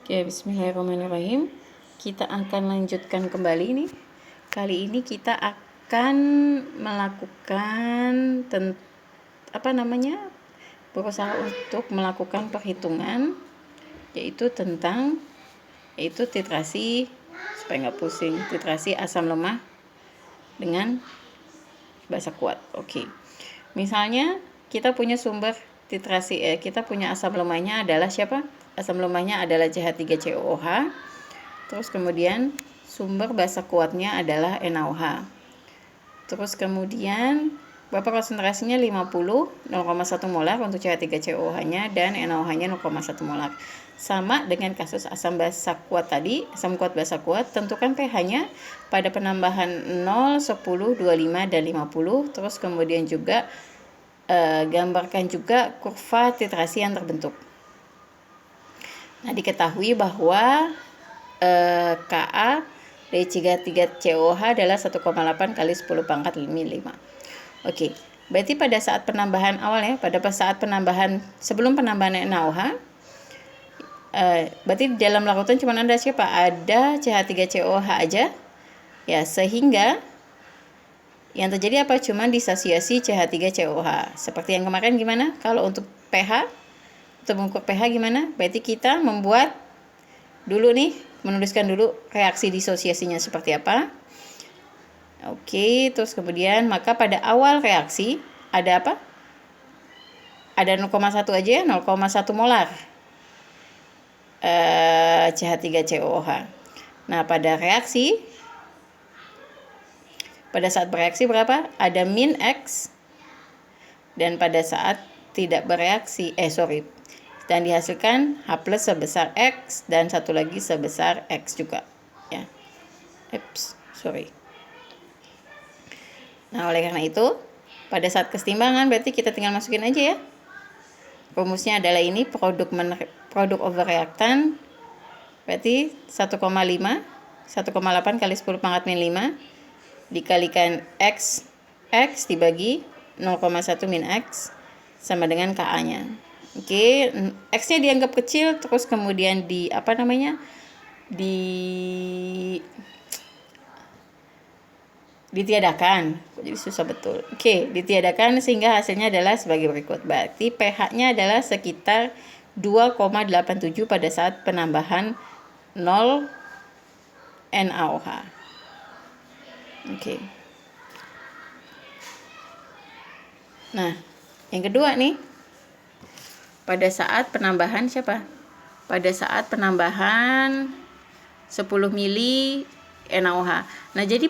Oke, bismillahirrahmanirrahim. Kita akan lanjutkan kembali nih. Kali ini kita akan melakukan berusaha untuk melakukan perhitungan yaitu titrasi, supaya nggak pusing, titrasi asam lemah dengan basa kuat. Oke. Misalnya kita punya sumber titrasi, kita punya asam lemahnya adalah siapa? Asam lemahnya adalah CH3COOH. Terus kemudian sumber basa kuatnya adalah NaOH. Terus kemudian berapa konsentrasinya? 50, 0,1 molar untuk CH3COOH-nya dan NaOH-nya 0,1 molar. Sama dengan kasus asam basa kuat tadi, asam kuat basa kuat, tentukan pH-nya pada penambahan 0, 10, 25 dan 50. Terus kemudian juga gambarkan juga kurva titrasi yang terbentuk. Nah, diketahui bahwa Ka dari CH3COOH adalah 1,8 kali 10 pangkat 5. Oke, berarti pada saat penambahan awal ya, saat penambahan sebelum penambahan NaOH, berarti di dalam larutan cuma ada siapa? Ada CH3COOH aja. Ya, sehingga yang terjadi apa? Cuma disosiasi CH3COOH. Seperti yang kemarin gimana? Kalau untuk pH, untuk mengukur pH gimana? Berarti kita membuat dulu nih, menuliskan dulu reaksi disosiasinya seperti apa. Oke, terus kemudian maka pada awal reaksi ada apa? Ada 0,1 aja, 0,1 molar CH3COOH. Nah, pada saat bereaksi berapa? Ada min X, dan pada saat tidak bereaksi, dan dihasilkan H plus sebesar X dan satu lagi sebesar X juga ya. Nah, oleh karena itu pada saat kesetimbangan berarti kita tinggal masukin aja ya. Rumusnya adalah ini, produk overreaktan berarti 1,8 kali 10 pangkat min 5 dikalikan X dibagi 0,1 min X sama dengan Ka-nya. Oke, X-nya dianggap kecil, terus kemudian ditiadakan. Jadi susah betul. Oke, ditiadakan sehingga hasilnya adalah sebagai berikut. Berarti pH-nya adalah sekitar 2,87 pada saat penambahan 0 NaOH. Oke. Nah, yang kedua nih, pada saat penambahan siapa? Pada saat penambahan 10 mili NaOH. Nah, jadi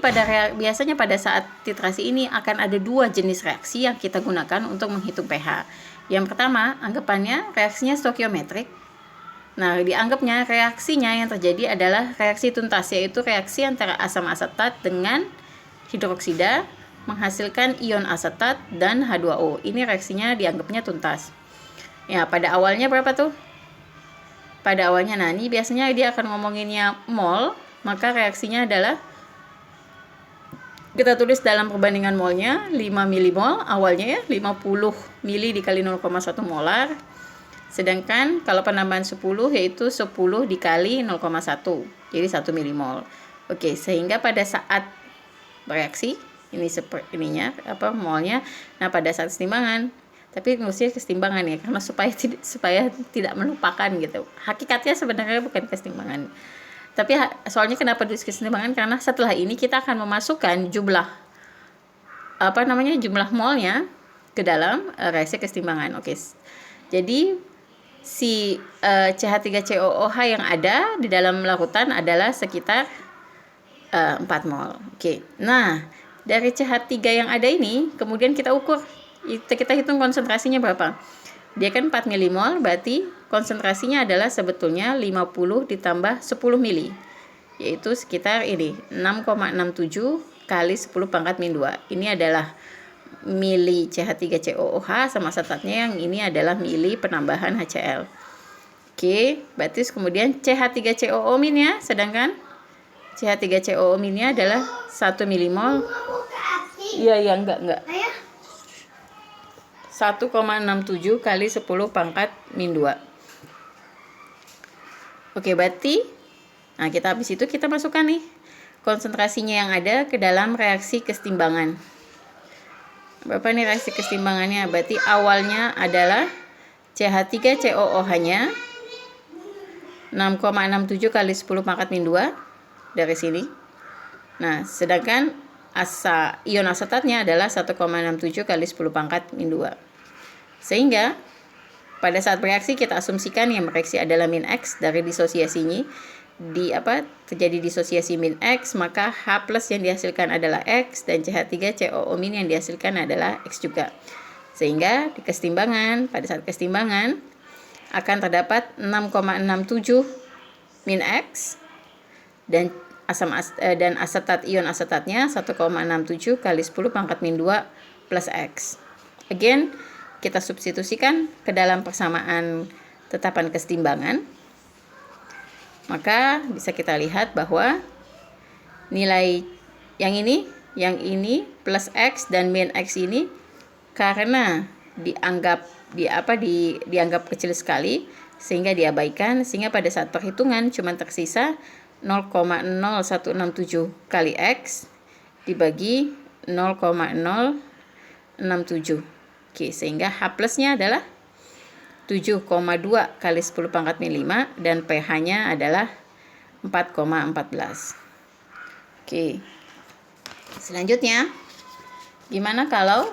biasanya pada saat titrasi ini akan ada dua jenis reaksi yang kita gunakan untuk menghitung pH. Yang pertama, anggapannya reaksinya stoikiometrik. Nah, dianggapnya reaksinya yang terjadi adalah reaksi tuntas, yaitu reaksi antara asam asetat dengan hidroksida menghasilkan ion asetat dan H2O. Ini reaksinya dianggapnya tuntas. Ya, pada awalnya berapa tuh? Pada awalnya, nah ini biasanya dia akan ngomonginnya mol, maka reaksinya adalah kita tulis dalam perbandingan molnya 5 milimol awalnya ya, 50 mili dikali 0,1 molar. Sedangkan kalau penambahan 10 yaitu 10 dikali 0,1, jadi 1 milimol. Oke, sehingga pada saat bereaksi ini molnya. Nah, pada saat kesetimbangan, tapi mestinya kesetimbangan ya, karena supaya tidak melupakan gitu. Hakikatnya sebenarnya bukan kesetimbangan. Tapi soalnya kenapa tulis kesetimbangan? Karena setelah ini kita akan memasukkan jumlah molnya ke dalam reaksi kesetimbangan. Oke. Jadi si CH3COOH yang ada di dalam larutan adalah sekitar 4 mol. Oke. Nah, dari CH3 yang ada ini kemudian kita ukur, kita hitung konsentrasinya berapa. Dia kan 4 milimol, berarti konsentrasinya adalah sebetulnya 50 ditambah 10 mili, yaitu sekitar ini 6,67 kali 10 pangkat min 2. Ini adalah mili CH3COOH sama asetatnya, yang ini adalah mili penambahan HCl. Oke, berarti kemudian CH3COO min ya, sedangkan CH3COO minnya adalah 1 milimol. Iya, enggak. 1,67 kali 10 pangkat min 2. Oke, berarti nah kita habis itu kita masukkan nih konsentrasinya yang ada ke dalam reaksi kesetimbangan. Berapa nih reaksi kesetimbangannya? Berarti awalnya adalah CH3COOH-nya 6,67 kali 10 pangkat min 2 dari sini. Nah, sedangkan ion asetatnya adalah 1,67 kali 10 pangkat min 2. Sehingga pada saat bereaksi kita asumsikan yang bereaksi adalah min X dari disosiasinya. Terjadi disosiasi min X, maka H plus yang dihasilkan adalah X dan CH3COO min yang dihasilkan adalah X juga. Sehingga di kesetimbangan, pada saat kesetimbangan akan terdapat 6,67 min X dan asetat ion asetatnya 1,67 kali 10 pangkat min 2 plus X. Again, kita substitusikan ke dalam persamaan tetapan kesetimbangan. Maka bisa kita lihat bahwa nilai yang ini plus X dan min X ini karena dianggap kecil sekali sehingga diabaikan, sehingga pada saat perhitungan cuma tersisa 0,0167 kali X dibagi 0,067. Oke, sehingga H plusnya adalah 7,2 kali 10 pangkat min 5 dan pH-nya adalah 4,14. Oke. Selanjutnya, gimana kalau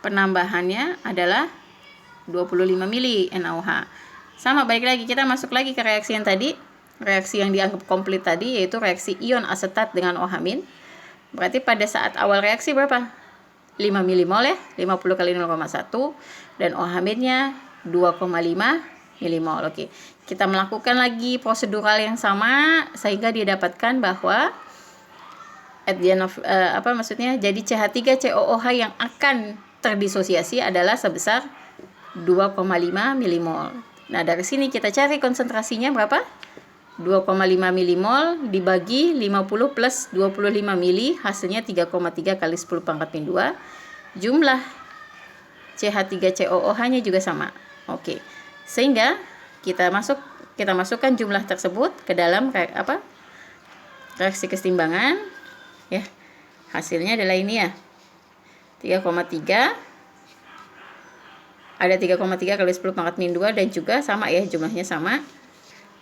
penambahannya adalah 25 mili NaOH? Sama, balik lagi kita masuk lagi ke reaksi yang tadi, reaksi yang dianggap komplit tadi, yaitu reaksi ion asetat dengan OH-. Berarti pada saat awal reaksi berapa? 5 milimol ya, 50 kali 0,1 dan OH-nya 2,5 milimol. Oke. Kita melakukan lagi prosedural yang sama sehingga didapatkan bahwa at the end of jadi CH3COOH yang akan terdisosiasi adalah sebesar 2,5 milimol. Nah, dari sini kita cari konsentrasinya berapa? 2,5 milimol dibagi 50 plus 25 mili, hasilnya 3,3 kali 10 pangkat min 2. Jumlah CH3COOH-nya juga sama. Oke. Sehingga kita masukkan jumlah tersebut ke dalam reaksi kesetimbangan ya. Hasilnya adalah ini ya. 3,3 ada 3,3 kali 10 pangkat min 2 dan juga sama ya, jumlahnya sama.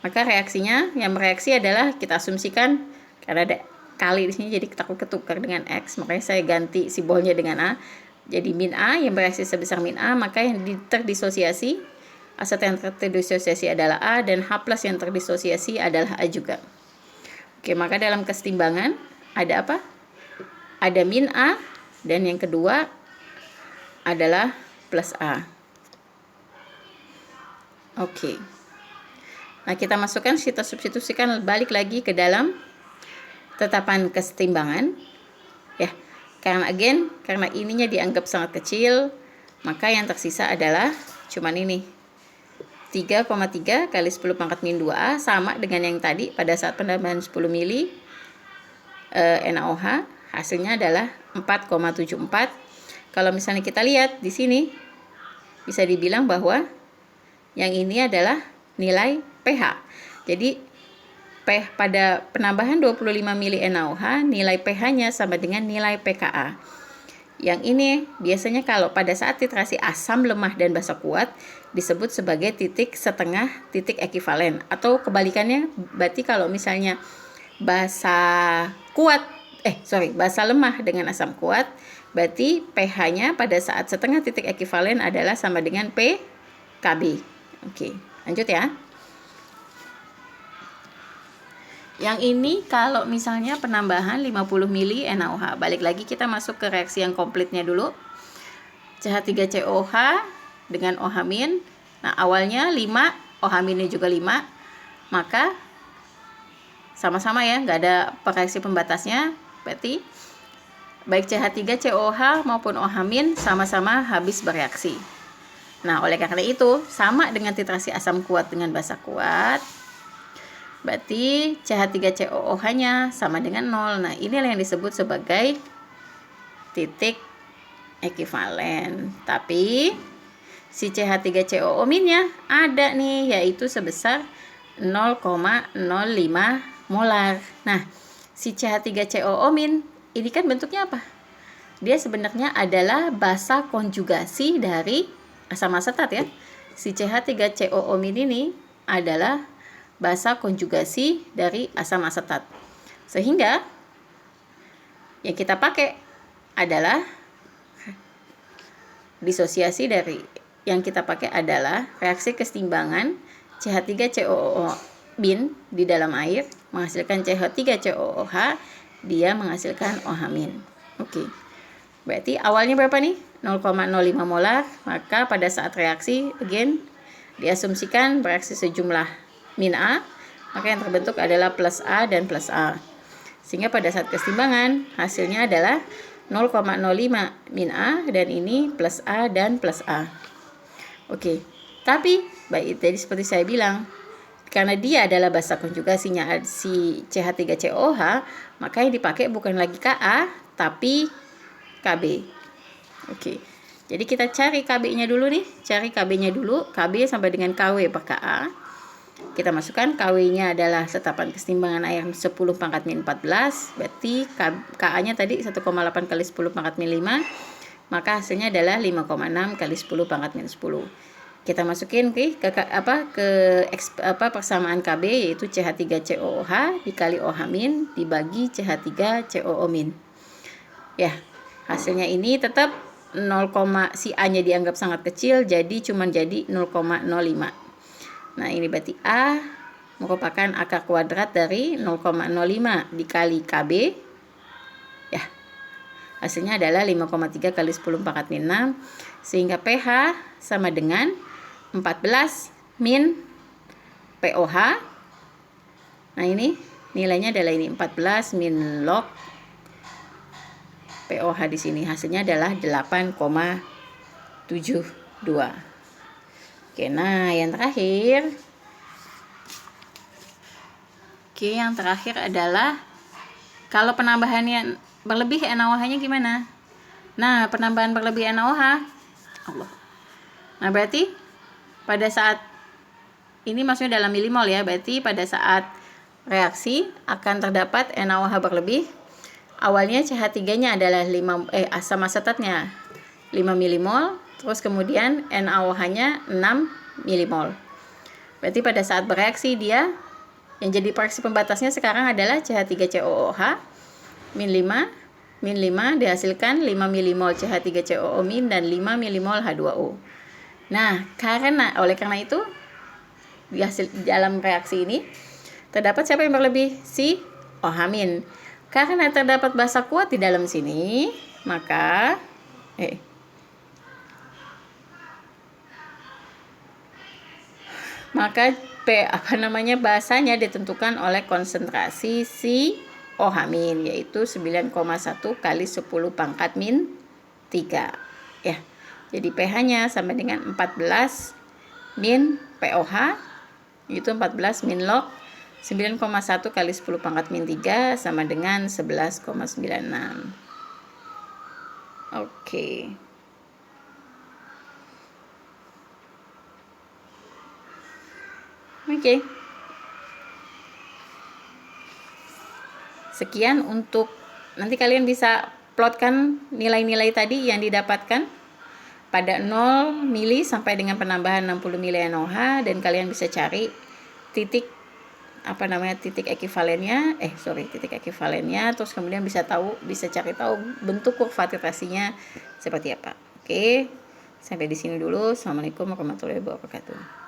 Maka reaksinya yang bereaksi adalah kita asumsikan karena ada kali di sini jadi ketukar dengan X, makanya saya ganti simbolnya dengan A. Jadi min A yang bereaksi sebesar min A, maka yang terdisosiasi, asetat yang terdisosiasi adalah A dan H plus yang terdisosiasi adalah A juga. Oke, maka dalam kesetimbangan ada apa? Ada min A dan yang kedua adalah plus A. Oke. Nah, kita substitusikan balik lagi ke dalam tetapan kesetimbangan ya. Karena ininya dianggap sangat kecil, maka yang tersisa adalah cuman ini. 3,3 kali 10 pangkat min 2A sama dengan yang tadi pada saat penambahan 10 mili NaOH, hasilnya adalah 4,74. Kalau misalnya kita lihat di sini bisa dibilang bahwa yang ini adalah nilai pH. Jadi pada penambahan 25 mili NaOH, nilai pH-nya sama dengan nilai pKa. Yang ini biasanya kalau pada saat titrasi asam lemah dan basa kuat disebut sebagai titik setengah titik ekivalen, atau kebalikannya, berarti kalau misalnya basa lemah dengan asam kuat, berarti pH-nya pada saat setengah titik ekivalen adalah sama dengan pKb. Oke, lanjut ya. Yang ini kalau misalnya penambahan 50 mili NaOH. Balik lagi kita masuk ke reaksi yang komplitnya dulu. CH3COOH dengan OH-. Nah, awalnya 5, OH-nya juga 5. Maka sama-sama ya, nggak ada reaksi pembatasnya. Berarti baik CH3COOH maupun OH- sama-sama habis bereaksi. Nah, oleh karena itu sama dengan titrasi asam kuat dengan basa kuat. Berarti CH3COOH-nya sama dengan 0. Nah, inilah yang disebut sebagai titik ekivalen. Tapi si CH3COO-nya ada nih, yaitu sebesar 0,05 molar. Nah, si CH3COO- ini kan bentuknya apa? Dia sebenarnya adalah basa konjugasi dari asam asetat ya. Si CH3COO- ini adalah basa konjugasi dari asam asetat. Sehingga yang kita pakai adalah disosiasi dari yang kita pakai adalah reaksi kesetimbangan CH3COO bin di dalam air menghasilkan CH3COOH, dia menghasilkan OH-. Oke. Berarti awalnya berapa nih? 0,05 molar, maka pada saat reaksi again diasumsikan bereaksi sejumlah min A, maka yang terbentuk adalah plus A dan plus A. Sehingga pada saat kesetimbangan hasilnya adalah 0,05 min A dan ini plus A dan plus A. Oke. Tapi baik tadi seperti saya bilang, karena dia adalah basa konjugasinya si CH3COOH, maka yang dipakai bukan lagi Ka tapi Kb. Oke. Jadi kita cari Kb-nya dulu nih, cari Kb-nya dulu, Kb sampai dengan Kw per Ka. Kita masukkan Kw-nya adalah setapan kesetimbangan air 10 pangkat min 14, berarti Ka-nya tadi 1,8 kali 10 pangkat min 5, maka hasilnya adalah 5,6 kali 10 pangkat min 10. Kita masukin ke persamaan Kb, yaitu CH3COOH dikali OH- dibagi CH3COO-. Ya, hasilnya ini tetap 0, si A-nya dianggap sangat kecil, jadi cuma jadi 0,05. Nah, ini berarti A merupakan akar kuadrat dari 0,05 dikali Kb. Ya, hasilnya adalah 5,3 kali 10 pangkat min 6, sehingga pH sama dengan 14 min POH. Nah, ini nilainya adalah ini 14 min log POH di sini. Hasilnya adalah 8,72. Oke, nah yang terakhir. Oke, yang terakhir adalah kalau penambahannya berlebih NaOH-nya gimana? Nah, penambahan berlebih NaOH. Allah. Nah, berarti pada saat ini maksudnya dalam milimol ya, berarti pada saat reaksi akan terdapat NaOH berlebih. Awalnya CH3-nya adalah asam asetatnya 5 milimol, terus kemudian NaOH-nya 6 milimol. Berarti pada saat bereaksi dia yang jadi reaksi pembatasnya sekarang adalah CH3COOH min 5 dihasilkan 5 milimol CH3COO- dan 5 milimol H2O. Nah, oleh karena itu di dalam reaksi ini terdapat siapa yang berlebih? Si OH-. Karena terdapat basa kuat di dalam sini, maka basanya ditentukan oleh konsentrasi si OH-, yaitu 9,1 kali 10 pangkat min 3. Ya. Jadi pH-nya sama dengan 14 min POH, yaitu 14 min log 9,1 kali 10 pangkat min 3 sama dengan 11,96. Oke. Sekian untuk nanti kalian bisa plotkan nilai-nilai tadi yang didapatkan pada 0 mili sampai dengan penambahan 60 mili NaOH, dan kalian bisa cari titik ekivalennya, terus kemudian bisa cari tahu bentuk kurva titrasinya seperti apa. Oke, sampai di sini dulu. Assalamualaikum warahmatullahi wabarakatuh.